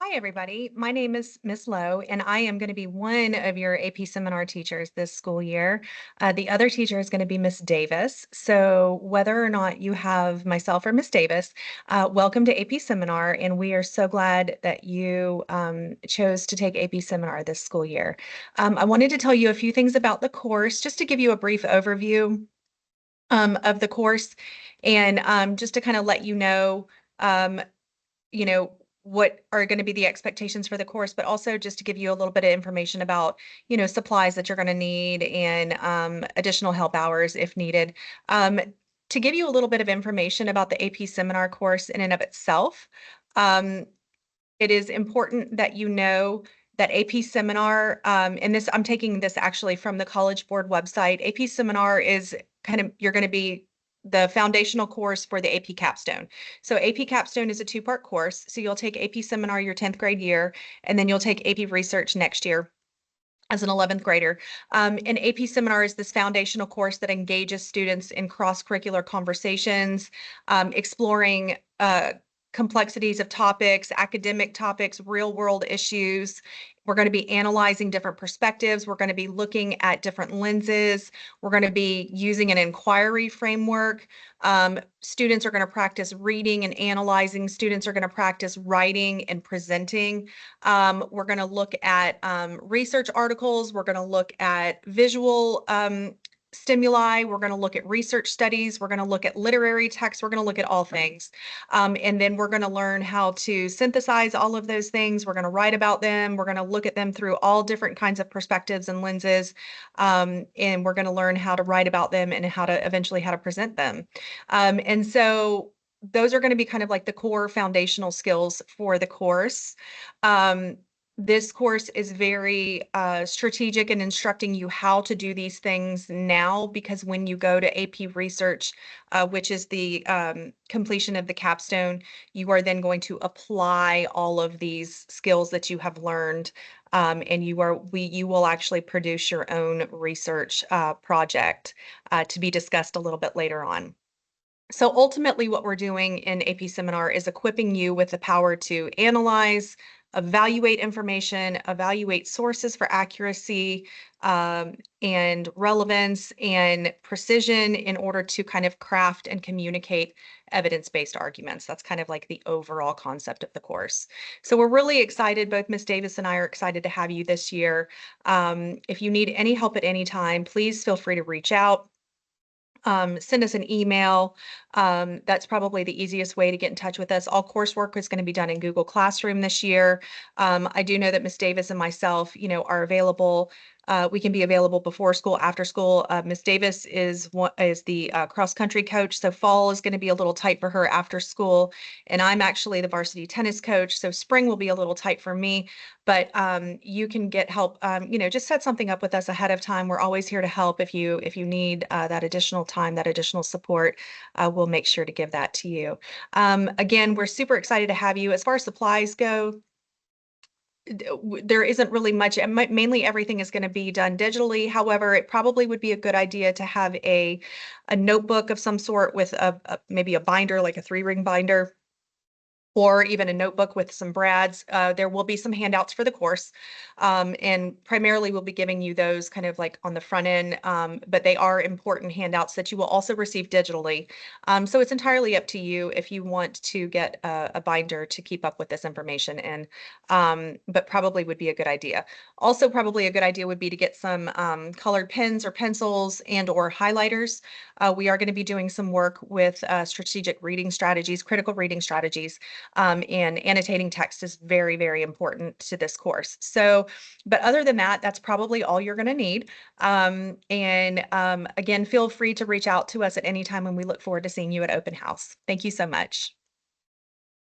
Hi, everybody. My name is Miss Lowe, and I am going to be one of your AP Seminar teachers this school year. The other teacher is going to be Miss Davis. So, whether or not you have myself or Miss Davis, welcome to AP Seminar, and we are so glad that you chose to take AP Seminar this school year. I wanted to tell you a few things about the course, just to give you a brief overview of the course, and just to kind of let um, you know, what are going to be the expectations for the course, but also just to give you a little bit of information about, supplies that you're going to need and additional help hours if needed. Um, to give you a little bit of information about the AP seminar course in and of itself, um, it is important that you know that AP Seminar, and this I'm taking this actually from the College Board website. AP Seminar is you're going to be the foundational course for the AP Capstone. So AP Capstone is a two-part course. So you'll take AP Seminar your 10th grade year, and then you'll take AP Research next year as an 11th grader. And AP Seminar is this foundational course that engages students in cross-curricular conversations, exploring complexities of topics, academic topics, real-world issues. We're going to be analyzing different perspectives. We're going to be looking at different lenses. We're going to be using an inquiry framework. Students are going to practice reading and analyzing. Students are going to practice writing and presenting. We're going to look at research articles. We're going to look at visual stimuli. We're going to look at research studies. We're going to look at literary texts. We're going to look at all things. And then we're going to learn how to synthesize all of those things. We're going to write about them. We're going to look at them through all different kinds of perspectives and lenses. And we're going to learn how to write about them and eventually how to present them. And so those are going to be kind of like the core foundational skills for the course. Um, this course is very strategic in instructing you how to do these things now, because when you go to AP Research, which is the completion of the capstone, you are then going to apply all of these skills that you have learned, and you will actually produce your own research project to be discussed a little bit later on. So ultimately, what we're doing in AP Seminar is equipping you with the power to analyze, evaluate information, evaluate sources for accuracy and relevance and precision in order to kind of craft and communicate evidence-based arguments. That's kind of like the overall concept of the course. So we're really excited. Both Ms. Davis and I are excited to have you this year. If you need any help at any time, please feel free to reach out. Send us an email. That's probably the easiest way to get in touch with us. All coursework is going to be done in Google Classroom this year. I do know that Miss Davis and myself, are available. We can be available before school, after school. Miss Davis is the cross country coach, so fall is going to be a little tight for her after school, and I'm actually the varsity tennis coach, so spring will be a little tight for me. But you can get help. Just set something up with us ahead of time. We're always here to help if you need that additional time, that additional support. We'll make sure to give that to you. Again, we're super excited to have you. As far as supplies go, there isn't really much. Mainly everything is going to be done digitally. However, it probably would be a good idea to have a notebook of some sort with maybe a binder, like a 3-ring binder, or even a notebook with some brads. There will be some handouts for the course, and primarily we'll be giving you those kind of like on the front end, but they are important handouts that you will also receive digitally. So it's entirely up to you if you want to get a binder to keep up with this information in, but probably would be a good idea. Also, probably a good idea would be to get some colored pens or pencils and or highlighters. We are going to be doing some work with strategic reading strategies, critical reading strategies, and annotating text is very, very important to this course. So, but other than that, that's probably all you're going to need. And again, feel free to reach out to us at any time, and we look forward to seeing you at open house. Thank you so much.